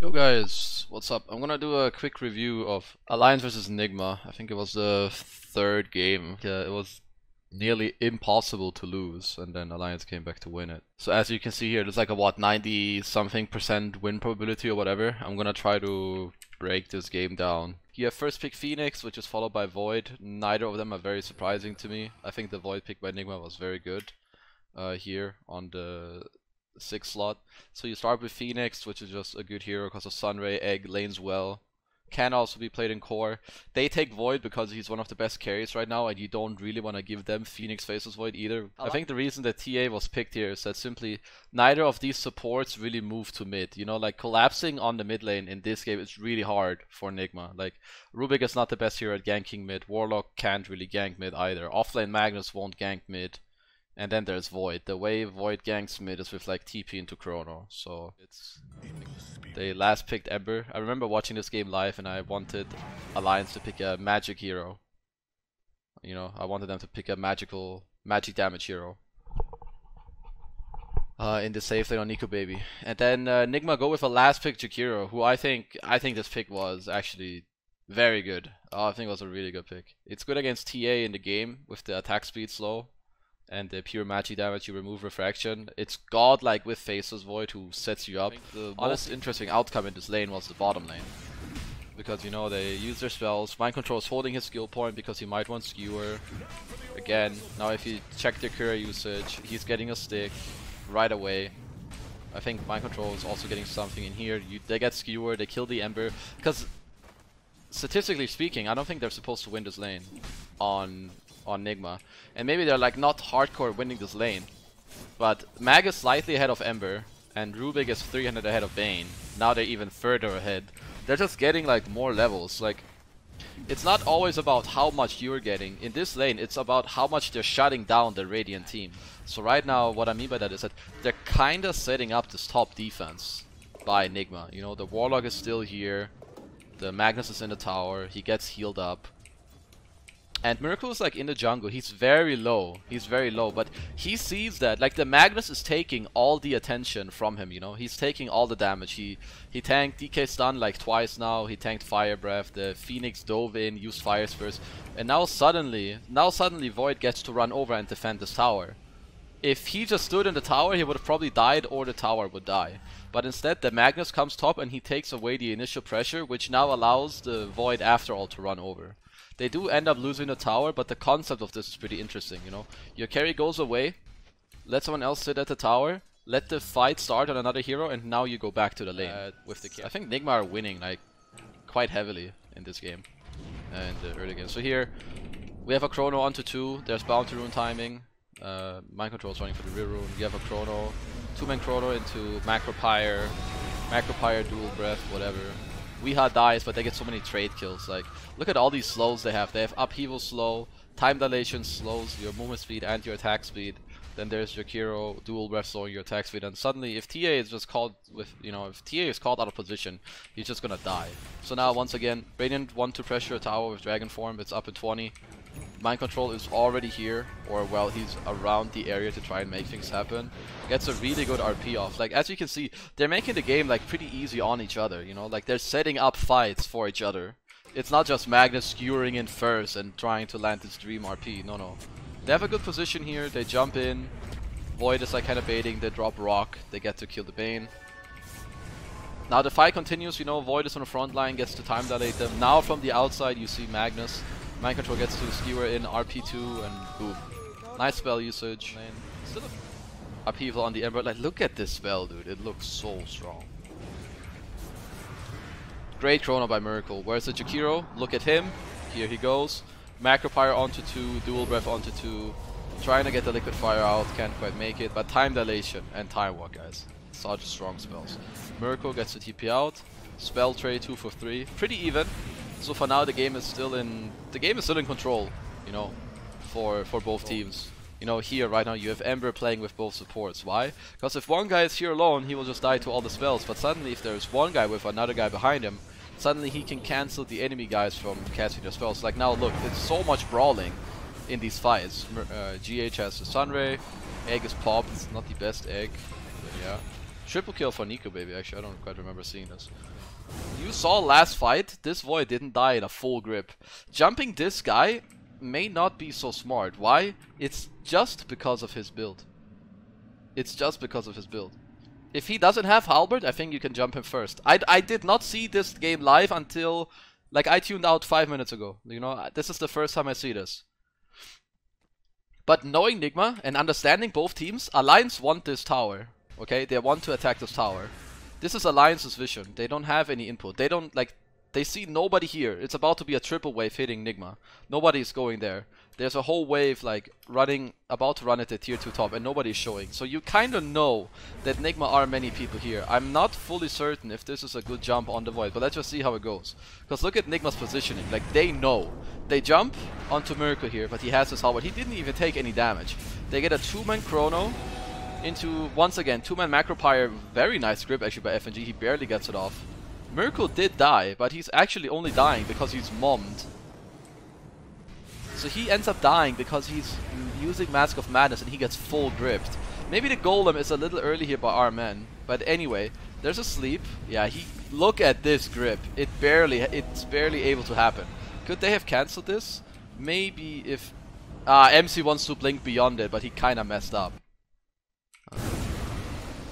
Yo guys, what's up? I'm gonna do a quick review of Alliance vs Nigma. I think it was the third game. It was nearly impossible to lose, and then Alliance came back to win it. So as you can see here, there's like a 90-something% win probability or whatever. I'm gonna try to break this game down. You have first pick Phoenix, which is followed by Void. Neither of them are very surprising to me. I think the Void pick by Nigma was very good here on the 6th slot. So you start with Phoenix, which is just a good hero because of Sunray, Egg, lanes well. Can also be played in core. They take Void because he's one of the best carries right now, and you don't really want to give them Phoenix faces Void either. I think the reason that TA was picked here is that simply neither of these supports really move to mid. You know, like collapsing on the mid lane in this game is really hard for Nigma. Like Rubik is not the best hero at ganking mid. Warlock can't really gank mid either. Offlane Magnus won't gank mid. And then there's Void. The way Void ganks mid is with like TP into Chrono. So it's they last picked Ember. I remember watching this game live and I wanted Alliance to pick a magic hero. You know, I wanted them to pick a magic damage hero. In the safe lane on Nico Baby. And then Nigma go with a last pick Jakiro, who I think this pick was actually very good. I think it was a really good pick. It's good against TA in the game with the attack speed slow. And the pure magic damage, you remove refraction. It's godlike with Faceless Void who sets you up. The most interesting outcome in this lane was the bottom lane. Because, you know, they use their spells. Mind Control is holding his skill point because he might want Skewer. Again, now if you check the Cura usage, he's getting a stick right away. I think Mind Control is also getting something in here. They get Skewer, they kill the Ember. Because, statistically speaking, I don't think they're supposed to win this lane on Nigma. And maybe they're like not hardcore winning this lane, but Mag is slightly ahead of Ember and Rubik is 300 ahead of Bane. Now they're even further ahead. They're just getting like more levels. Like, it's not always about how much you're getting. In this lane, it's about how much they're shutting down the Radiant team. So right now, what I mean by that is that they're kinda setting up this top defense by Nigma. You know, the Warlock is still here, the Magnus is in the tower, he gets healed up. And Miracle is like in the jungle, he's very low, but he sees that, like the Magnus is taking all the attention from him, you know, he's taking all the damage. He tanked DK stun like twice now, he tanked Fire Breath, the Phoenix dove in, used Fire Spurs, and now suddenly Void gets to run over and defend this tower. If he just stood in the tower, he would have probably died or the tower would die. But instead, the Magnus comes top and he takes away the initial pressure, which now allows the Void after all to run over. They do end up losing the tower, but the concept of this is pretty interesting, you know. Your carry goes away, let someone else sit at the tower, let the fight start on another hero, and now you go back to the lane with the carry. I think Nigma are winning like quite heavily in this game, in the early game. So here, we have a Chrono onto 2, there's Bounty Rune timing, Mind Control is running for the rear rune, you have a Chrono, 2-man Chrono into Macro Pyre, Dual Breath, whatever. Weeha dies, but they get so many trade kills. Like, look at all these slows they have. They have Upheaval slow, Time Dilation slows your movement speed and your attack speed. Then there's your Kiro, Dual Breath slowing your attack speed. And suddenly, if TA is just called with, you know, if TA is called out of position, he's just gonna die. So now, once again, Radiant want to pressure a tower with Dragon Form. It's up at 20. Mind Control is already here, or well, he's around the area to try and make things happen. Gets a really good RP off. Like, as you can see, they're making the game like pretty easy on each other, you know, like they're setting up fights for each other. It's not just Magnus skewering in first and trying to land his dream RP, no. They have a good position here, they jump in, Void is like kind of baiting, they drop Rock, they get to kill the Bane. Now the fight continues, you know, Void is on the front line, gets to time dilate them. Now from the outside you see Magnus. Mind Control gets to Skewer in, RP2, and boom. Nice spell usage. Still Upheaval on the Ember. Like, look at this spell, dude. It looks so strong. Great Chrono by Miracle. Where's the Jakiro? Look at him. Here he goes. Macro Pyre onto 2, Dual Breath onto 2. Trying to get the Liquid Fire out, can't quite make it. But Time Dilation and Time Walk, guys. Such strong spells. Miracle gets the TP out. Spell Tray 2 for 3. Pretty even. So for now, the game is still in control, you know, for both teams. You know, here right now you have Ember playing with both supports. Why? Because if one guy is here alone, he will just die to all the spells. But suddenly, if there's one guy with another guy behind him, suddenly he can cancel the enemy guys from casting their spells. Like now, look, it's so much brawling in these fights. GH has the Sunray, Egg is popped. It's not the best egg, but yeah. Triple kill for Nico Baby, actually. I don't quite remember seeing this. You saw last fight, this Void didn't die in a full grip. Jumping this guy may not be so smart. Why? It's just because of his build. It's just because of his build. If he doesn't have Halberd, I think you can jump him first. I did not see this game live until, like, I tuned out 5 minutes ago. You know, this is the first time I see this. But knowing Nigma and understanding both teams, Alliance want this tower. Okay, they want to attack this tower. This is Alliance's vision. They don't have any input. They don't, like, they see nobody here. It's about to be a triple wave hitting Nigma. Nobody's going there. There's a whole wave, like, about to run at the tier 2 top, and nobody's showing. So you kind of know that Nigma are many people here. I'm not fully certain if this is a good jump on the Void, but let's just see how it goes. Because look at Nigma's positioning. Like, they know. They jump onto Miracle here, but he has his Halberd. He didn't even take any damage. They get a 2-man Chrono into, once again, 2-man Macro Pyre. Very nice grip, actually, by FNG. He barely gets it off. Miracle did die, but he's actually only dying because he's mommed. So he ends up dying because he's using Mask of Madness and he gets full gripped. Maybe the Golem is a little early here by our men. But anyway, there's a sleep. Yeah, look at this grip. It's barely able to happen. Could they have cancelled this? Maybe if... MC wants to blink beyond it, but he kinda messed up.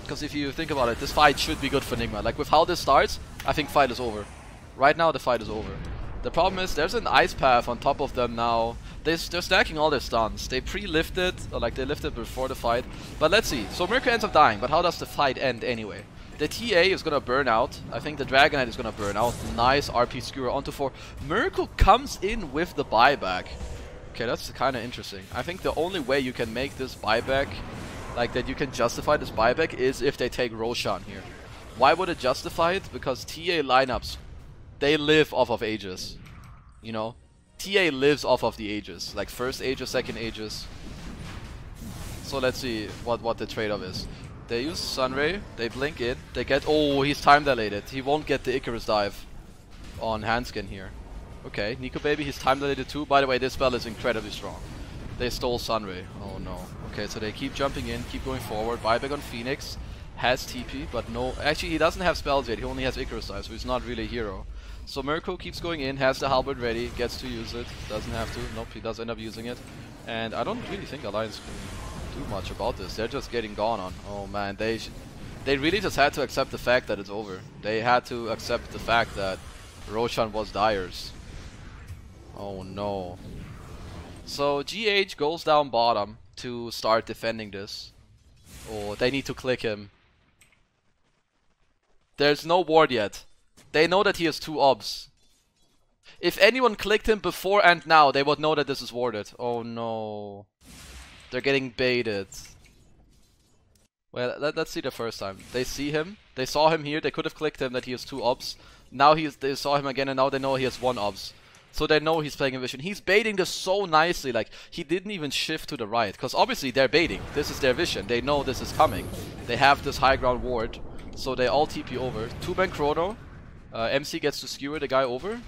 Because if you think about it, this fight should be good for Nigma. Like, with how this starts, I think fight is over. Right now, the fight is over. The problem is, there's an ice path on top of them now. They're stacking all their stuns. They pre-lifted, or like they lifted before the fight. But let's see. So Mirko ends up dying, but how does the fight end anyway? The TA is gonna burn out. I think the Dragon Knight is gonna burn out. Nice RP skewer onto 4. Mirko comes in with the buyback. Okay, that's kind of interesting. I think the only way you can make this buyback, like that you can justify this buyback, is if they take Roshan here. Why would it justify it? Because TA lineups, they live off of Aegis, you know? TA lives off of the Aegis, like first Aegis, second Aegis. So let's see what the trade-off is. They use Sunray, they blink in, they get... Oh, he's time dilated. He won't get the Icarus dive on Handskin here. Okay, Nico Baby, he's time dilated too. By the way, this spell is incredibly strong. They stole Sunray. Oh no. Okay, so they keep jumping in, keep going forward. Buyback on Phoenix. Has TP, but no... Actually, he doesn't have spells yet. He only has Icarus dive, so he's not really a hero. So Mirko keeps going in, has the Halberd ready, gets to use it, doesn't have to, nope, he does end up using it. And I don't really think Alliance can do much about this, they're just getting gone on. Oh man, they really just had to accept the fact that it's over. They had to accept the fact that Roshan was Dyer's. Oh no. So GH goes down bottom to start defending this. Oh, they need to click him. There's no ward yet. They know that he has 2 obs. If anyone clicked him before and now, they would know that this is warded. Oh no. They're getting baited. Well, let's see the first time. They see him. They saw him here. They could have clicked him that he has 2 obs. Now they saw him again and now they know he has 1 obs. So they know he's playing in vision. He's baiting this so nicely. Like, he didn't even shift to the right. Because obviously they're baiting. This is their vision. They know this is coming. They have this high ground ward. So they all TP over. 2-man Chrono. MC gets to skewer the guy over.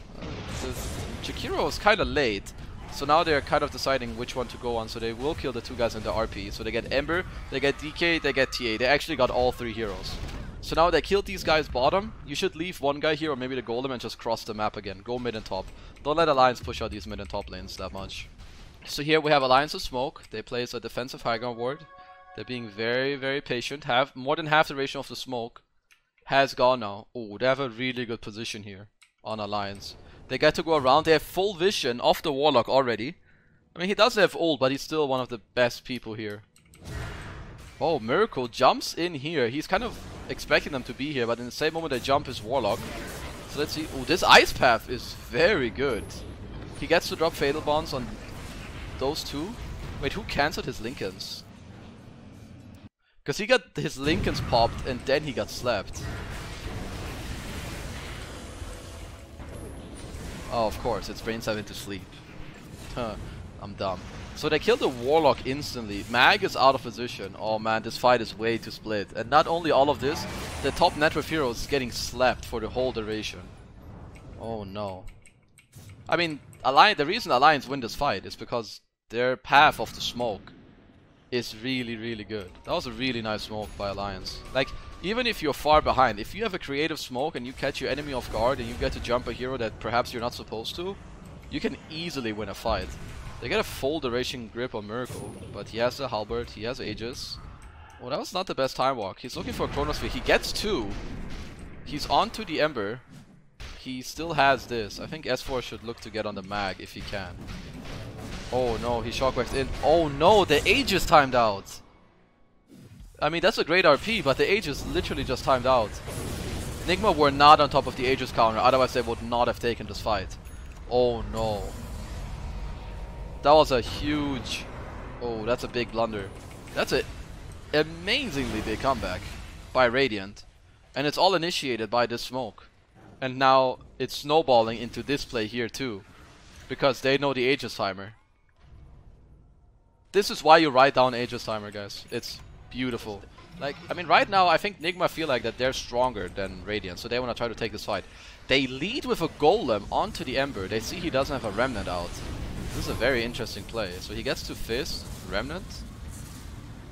Jakiro is kind of late. So now they're kind of deciding which one to go on. So they will kill the 2 guys in the RP. So they get Ember, they get DK, they get TA. They actually got all 3 heroes. So now they killed these guys bottom. You should leave one guy here or maybe the Golem and just cross the map again. Go mid and top. Don't let Alliance push out these mid and top lanes that much. So here we have Alliance of Smoke. They place a defensive high ground ward. They're being very, very patient. More than half the ratio of the smoke has gone now. Oh, they have a really good position here on Alliance. They get to go around. They have full vision of the Warlock already. I mean, he does have ult, but he's still one of the best people here. Oh, Miracle jumps in here. He's kind of expecting them to be here, but in the same moment they jump his Warlock. So let's see. Oh, this Ice Path is very good. He gets to drop Fatal Bonds on those 2. Wait, who cancelled his Lincolns? Because he got his Lincolns popped and then he got slapped. Oh, of course, it's Brain 7 to sleep. Huh, I'm dumb. So they killed the Warlock instantly. Mag is out of position. Oh man, this fight is way too split. And not only all of this, the top network hero is getting slapped for the whole duration. Oh no. I mean, the reason Alliance win this fight is because their path of the smoke is really, really good. That was a really nice smoke by Alliance. Like, Even if you're far behind, if you have a creative smoke and you catch your enemy off guard and you get to jump a hero that perhaps you're not supposed to, you can easily win a fight. They get a full duration grip on Miracle, but he has a halberd, he has Aegis. Well, that was not the best time walk. He's looking for a Chronosphere. He gets 2. He's onto the Ember. He still has this. I think S4 should look to get on the mag if he can. Oh no, he shockwaves in. Oh no, the Aegis timed out. I mean, that's a great RP, but the Aegis literally just timed out. Nigma were not on top of the Aegis counter, otherwise they would not have taken this fight. Oh no. That was a huge... Oh, that's a big blunder. That's an amazingly big comeback by Radiant. And it's all initiated by this smoke. And now it's snowballing into this play here too. Because they know the Aegis timer. This is why you write down Aegis timer, guys. It's beautiful. Like, I mean, right now I think Nigma feel like that they're stronger than Radiant, so they want to try to take this fight. They lead with a Golem onto the Ember. They see he doesn't have a Remnant out. This is a very interesting play. So he gets to Fist, Remnant.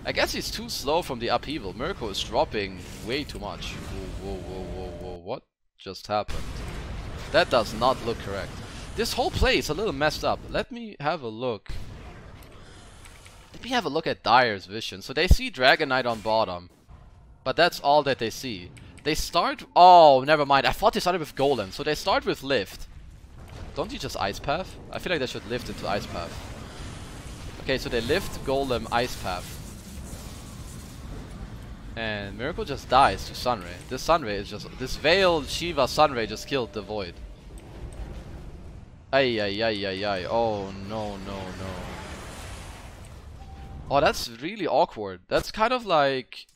I guess he's too slow from the upheaval. Mirko is dropping way too much. Whoa, whoa, whoa, whoa, whoa. What just happened? That does not look correct. This whole play is a little messed up. Let me have a look. Let me have a look at Dire's vision. So they see Dragon Knight on bottom. But that's all that they see. They start... Oh, never mind. I thought they started with Golem. So they start with Lift. Don't you just Ice Path? I feel like they should lift into Ice Path. Okay, so they lift Golem Ice Path. And Miracle just dies to Sunray. This Sunray is just... This Veiled Shiva Sunray just killed the Void. Ay, ay, ay, ay, ay. Oh, no, no, no. Oh, that's really awkward. That's kind of like...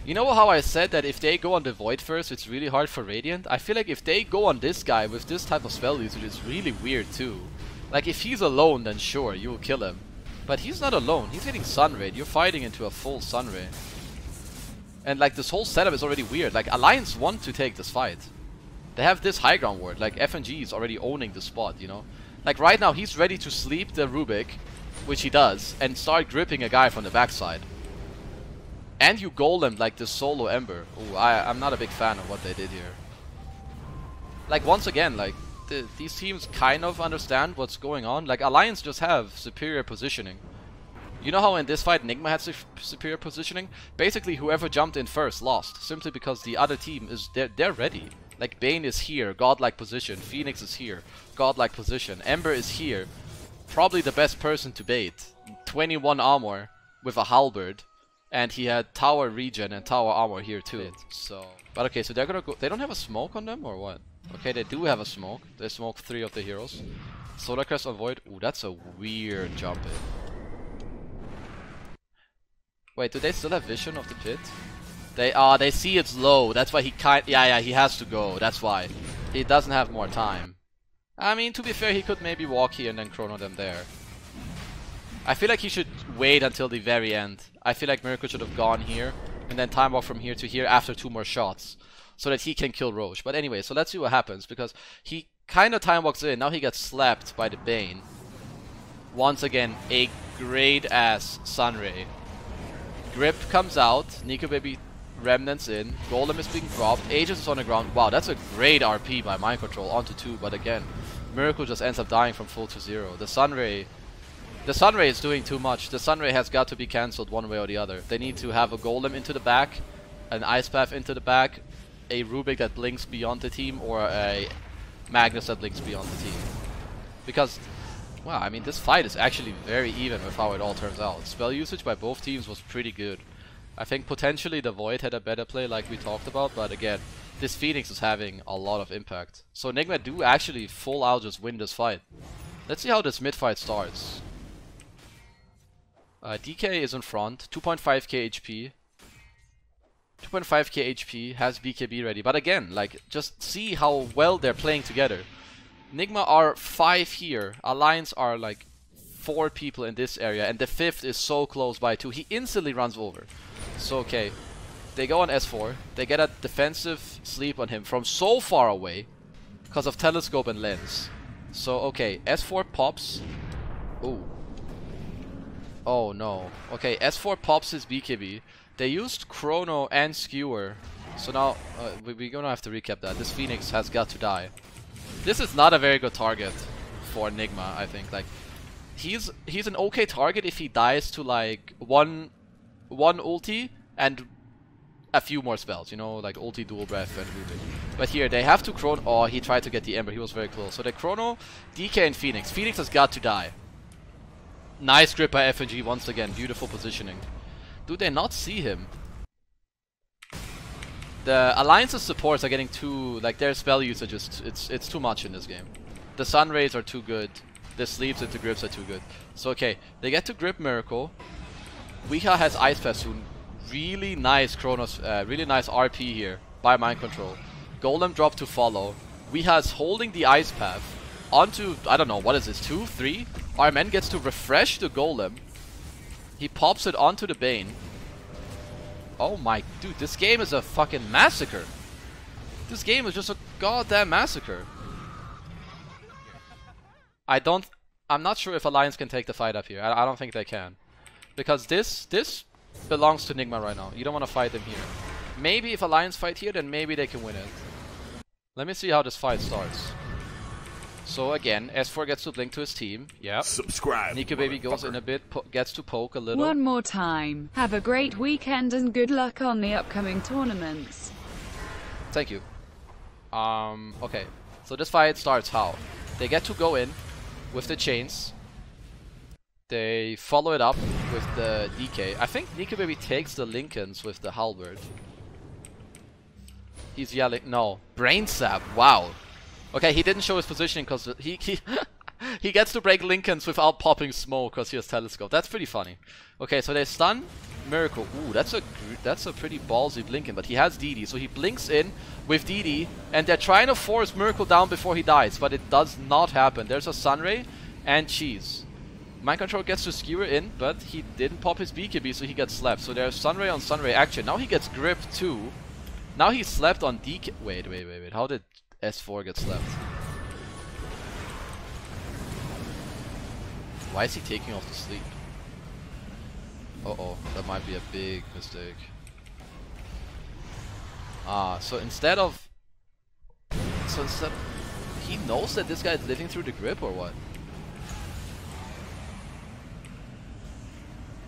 You know how I said that if they go on the Void first, it's really hard for Radiant? I feel like if they go on this guy with this type of spell usage, it's really weird too. Like, if he's alone, then sure, you will kill him. But he's not alone. He's getting Sunrayed. You're fighting into a full Sunray. And like, this whole setup is already weird. Like, Alliance want to take this fight. They have this high ground ward. Like, FNG is already owning the spot, you know? Like, right now, he's ready to sleep the Rubik, which he does, and start gripping a guy from the backside. And you golem like this solo Ember. Ooh, I'm not a big fan of what they did here. Like, once again, like, these teams kind of understand what's going on. Like, Alliance just have superior positioning. You know how in this fight Nigma had superior positioning? Basically, whoever jumped in first lost, simply because the other team is they're ready. Like, Bane is here, godlike position. Phoenix is here, godlike position. Ember is here, probably the best person to bait. 21 armor with a halberd. And he had tower regen and tower armor here too. So, but okay, so they're gonna go. They don't have a smoke on them or what? Okay, they do have a smoke. They smoke 3 of the heroes. Solar Crest on Void. Ooh, that's a weird jump in. Wait, do they still have vision of the pit? They see it's low. That's why he he has to go. That's why he doesn't have more time. I mean, to be fair, he could maybe walk here and then chrono them there. I feel like he should wait until the very end. I feel like Miracle should have gone here and then time walk from here to here after 2 more shots so that he can kill Roche. But anyway, so let's see what happens because he kind of time walks in. Now he gets slapped by the Bane. Once again, a great ass Sunray. Grip comes out. Nico Baby Remnants in. Golem is being dropped. Aegis is on the ground. Wow, that's a great RP by Mind Control onto 2. But again, Miracle just ends up dying from full to 0. The Sunray is doing too much. The Sunray has got to be cancelled one way or the other. They need to have a Golem into the back, an Ice Path into the back, a Rubik that blinks beyond the team, or a Magnus that blinks beyond the team. Because, well, I mean, this fight is actually very even with how it all turns out. Spell usage by both teams was pretty good. I think potentially the Void had a better play like we talked about, but again, this Phoenix is having a lot of impact. So Nigma do actually full out just win this fight. Let's see how this mid fight starts. DK is in front, 2.5k HP. 2.5k HP, has BKB ready. But again, like, just see how well they're playing together. Nigma are 5 here. Alliance are like 4 people in this area. And the 5th is so close by too. He instantly runs over. So, okay. They go on S4. They get a defensive sleep on him from so far away. Because of telescope and lens. So, okay. S4 pops. Ooh. Oh no. Okay, S4 pops his BKB. They used Chrono and Skewer. So now, we're gonna have to recap that. This Phoenix has got to die. This is not a very good target for Nigma, I think. Like, he's an okay target if he dies to like one ulti and a few more spells, you know, like ulti, dual breath, and moving. But here they have to Chrono. Oh, he tried to get the Ember. He was very close. So they Chrono, DK, and Phoenix. Phoenix has got to die. Nice grip by FNG once again. Beautiful positioning. Do they not see him? The Alliance's supports are getting too, like, their spell usage is it's too much in this game. The Sun Rays are too good. The sleeps into grips are too good. So okay, they get to grip Miracle. Weeha has Ice Pass soon. Really nice Chronos, really nice RP here by Mind Control. Golem drop to follow. Weeha is holding the Ice Path onto, I don't know, what is this, 2, 3? Armen gets to refresh the Golem. He pops it onto the Bane. Oh my, dude, this game is a fucking massacre. This game is just a goddamn massacre. I'm not sure if Alliance can take the fight up here. I don't think they can. Because this belongs to Nigma right now. You don't want to fight them here. Maybe if Alliance fight here, then maybe they can win it. Let me see how this fight starts. So again, S4 gets to blink to his team. Yeah. Subscribe. Nika Baby goes in a bit, gets to poke a little. One more time. Have a great weekend and good luck on the upcoming tournaments. Thank you. Okay. So this fight starts how? They get to go in with the chains. They follow it up with the DK. I think Nika Baby takes the Lincolns with the halberd. He's yelling. No. Brain sap. Wow. Okay, he didn't show his positioning because he he gets to break Lincolns without popping smoke because he has telescope. That's pretty funny. Okay, so they stun Miracle. Ooh, that's a pretty ballsy Lincoln, but he has DD, so he blinks in with DD, and they're trying to force Miracle down before he dies, but it does not happen. There's a Sunray and Cheese. Mind Control gets to skewer in, but he didn't pop his BKB, so he gets slapped. So there's Sunray on Sunray action. Now he gets gripped too. Now he's slapped on DK. Wait. How did S4 get slapped? Why is he taking off the sleep? Uh-oh, that might be a big mistake. So instead, he knows that this guy is living through the grip or what?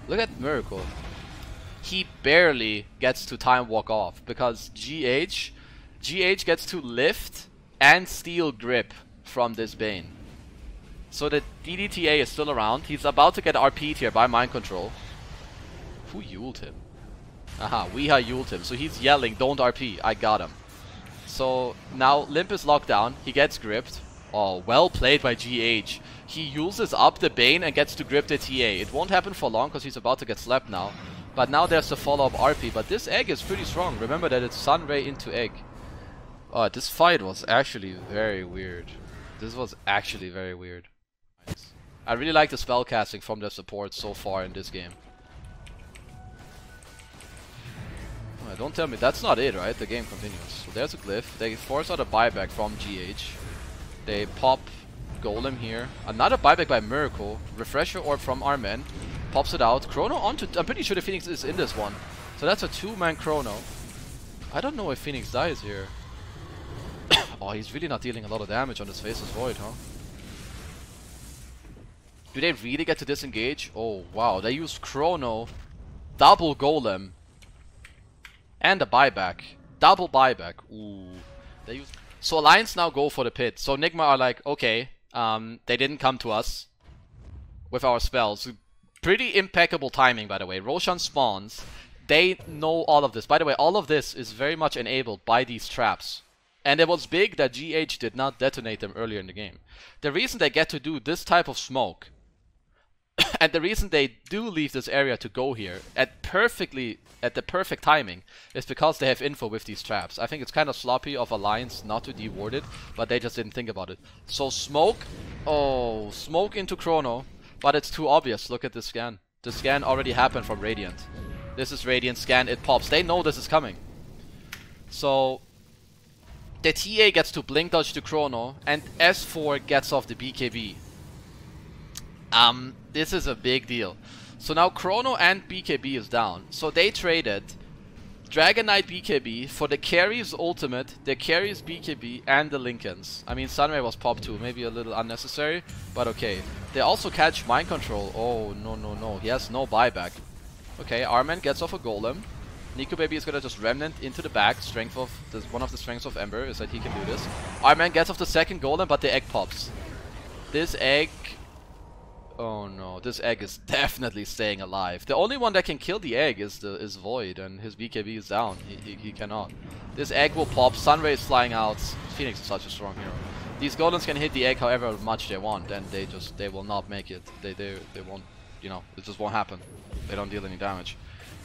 Look at Miracle. He barely gets to time walk off because GH gets to lift and steal grip from this Bane. So the DDTA is still around. He's about to get RP'd here by Mind Control. Who uled him? Aha, Weeha uled him. So he's yelling, don't RP, I got him. So now Limp is locked down. He gets gripped. Oh, well played by GH. He uses up the Bane and gets to grip the TA. It won't happen for long because he's about to get slapped now. But now there's the follow-up RP. But this egg is pretty strong. Remember that it's Sunray into egg. Oh, this fight was actually very weird. This was actually very weird. I really like the spell casting from their support so far in this game. Oh, don't tell me that's not it, right? The game continues. So there's a glyph. They force out a buyback from GH. They pop Golem here. Another buyback by Miracle. Refresher Orb from Armen. Pops it out. Chrono onto... I'm pretty sure the Phoenix is in this one. So that's a 2-man Chrono. I don't know if Phoenix dies here. Oh, he's really not dealing a lot of damage on this Faceless Void, huh? Do they really get to disengage? Oh, wow. They use Chrono. Double Golem. And a buyback. Double buyback. Ooh. They use... So Alliance now go for the pit. So Nigma are like, okay, they didn't come to us with our spells. Pretty impeccable timing, by the way. Roshan spawns. They know all of this. By the way, all of this is very much enabled by these traps. And it was big that GH did not detonate them earlier in the game. The reason they get to do this type of smoke, and the reason they do leave this area to go here at the perfect timing, is because they have info with these traps. I think it's kind of sloppy of Alliance not to deward it, but they just didn't think about it. So smoke, oh, smoke into Chrono, but it's too obvious. Look at the scan. The scan already happened from Radiant. This is Radiant scan, it pops. They know this is coming. So the TA gets to blink dodge to Chrono, and S4 gets off the BKB. This is a big deal. So now Chrono and BKB is down. So they traded Dragon Knight BKB for the carries ultimate, the carries BKB, and the Lincolns. I mean, Sunray was pop too, maybe a little unnecessary, but okay. They also catch Mind Control. Oh, no, no, no. He has no buyback. Okay, Arman gets off a Golem. Nico Baby is gonna just Remnant into the back. Strength of one of the strengths of Ember is that he can do this. Arman gets off the second Golem, but the egg pops. This egg... Oh no, this egg is definitely staying alive. The only one that can kill the egg is Void, and his BKB is down. He cannot. This egg will pop. Sunray is flying out. Phoenix is such a strong hero. These golems can hit the egg however much they want, and they will not make it. They won't, you know, it just won't happen. They don't deal any damage.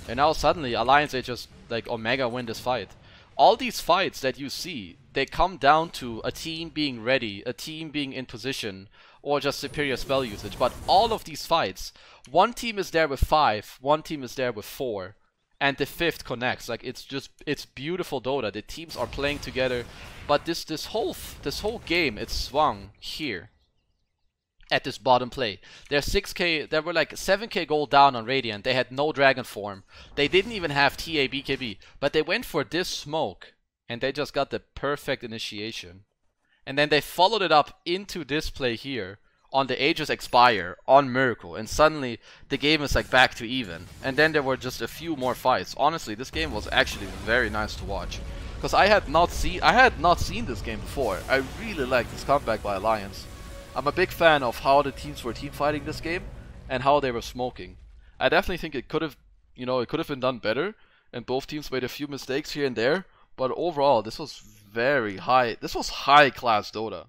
And now suddenly Alliance, they just like Omega win this fight. All these fights that you see, they come down to a team being ready, a team being in position, or just superior spell usage. But all of these fights, one team is there with 5, one team is there with 4, and the 5th connects. Like it's beautiful Dota. The teams are playing together, but this whole game, it swung here at this bottom play. They're 6k, they were like 7k gold down on Radiant. They had no dragon form. They didn't even have TA BKB, but they went for this smoke, and they just got the perfect initiation. And then they followed it up into this play here on the Aegis Expire on Miracle, and suddenly the game is like back to even. And then there were just a few more fights. Honestly, this game was actually very nice to watch, because I had not seen this game before. I really like this comeback by Alliance. I'm a big fan of how the teams were team fighting this game and how they were smoking. I definitely think it could have, you know, it could have been done better, and both teams made a few mistakes here and there, but overall this was very high. This was high class Dota.